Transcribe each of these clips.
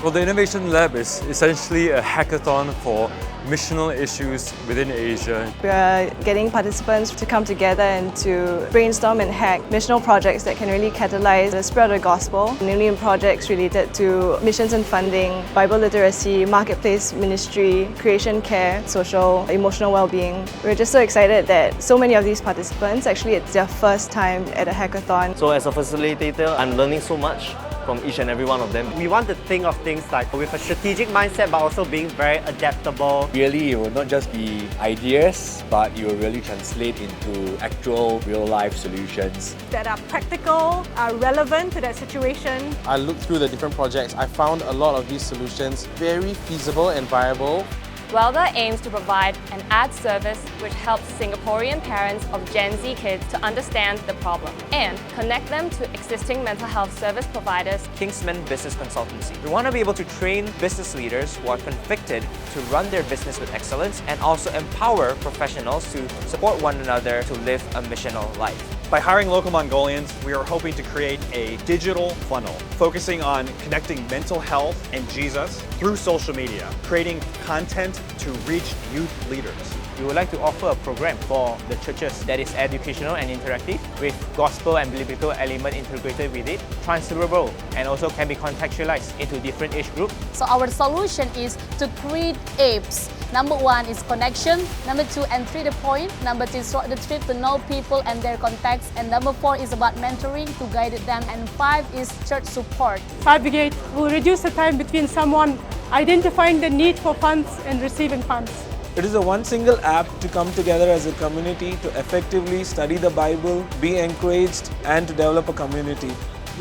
Well, the Innovation Lab is essentially a hackathon for missional issues within Asia. We are getting participants to come together and to brainstorm and hack missional projects that can really catalyze the spread of the gospel, mainly in projects related to missions and funding, Bible literacy, marketplace ministry, creation care, social, emotional well-being. We're just so excited that so many of these participants, actually it's their first time at a hackathon. So as a facilitator, I'm learning so much from each and every one of them. We want to think of things like with a strategic mindset but also being very adaptable. Really, it will not just be ideas, but it will really translate into actual real-life solutions that are practical, are relevant to that situation. I looked through the different projects. I found a lot of these solutions very feasible and viable. Welder aims to provide an ad service which helps Singaporean parents of Gen Z kids to understand the problem and connect them to existing mental health service providers. Kingsman Business Consultancy. We want to be able to train business leaders who are convicted to run their business with excellence and also empower professionals to support one another to live a missional life. By hiring local Mongolians, we are hoping to create a digital funnel focusing on connecting mental health and Jesus through social media, creating content to reach youth leaders. We would like to offer a program for the churches that is educational and interactive with gospel and biblical element integrated with it, transferable, and also can be contextualized into different age groups. So our solution is to create apps. Number 1 is connection. Number 2 and 3 the point. Number 2 throughout the trip to know people and their contacts. And number 4 is about mentoring to guide them. And 5 is church support. Fabigate will reduce the time between someone identifying the need for funds and receiving funds. It is a one single app to come together as a community to effectively study the Bible, be encouraged, and to develop a community.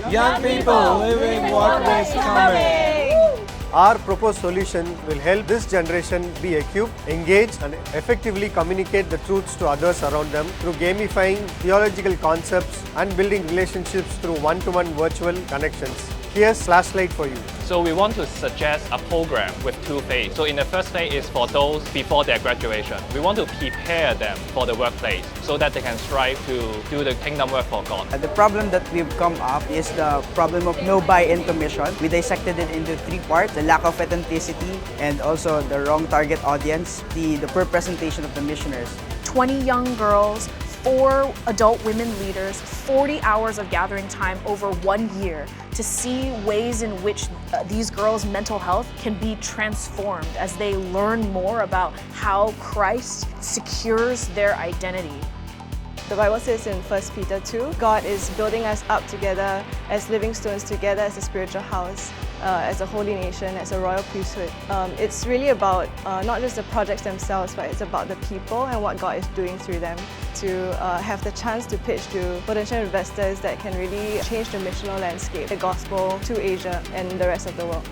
Young people living what is coming. Our proposed solution will help this generation be equipped, engaged, and effectively communicate the truths to others around them through gamifying theological concepts and building relationships through one-to-one virtual connections. Here's Flashlight for you. So we want to suggest a program with 2 phases. So in the first phase is for those before their graduation. We want to prepare them for the workplace so that they can strive to do the kingdom work for God. The problem that we've come up is the problem of no buy-in to mission. We dissected it into 3 parts: the lack of authenticity and also the wrong target audience, the poor presentation of the missioners. 20 young girls, 4 adult women leaders, 40 hours of gathering time over 1 year to see ways in which these girls' mental health can be transformed as they learn more about how Christ secures their identity. The Bible says in 1 Peter 2, God is building us up together as living stones, together as a spiritual house, as a holy nation, as a royal priesthood. It's really about not just the projects themselves, but it's about the people and what God is doing through them to have the chance to pitch to potential investors that can really change the missional landscape, the gospel to Asia and the rest of the world.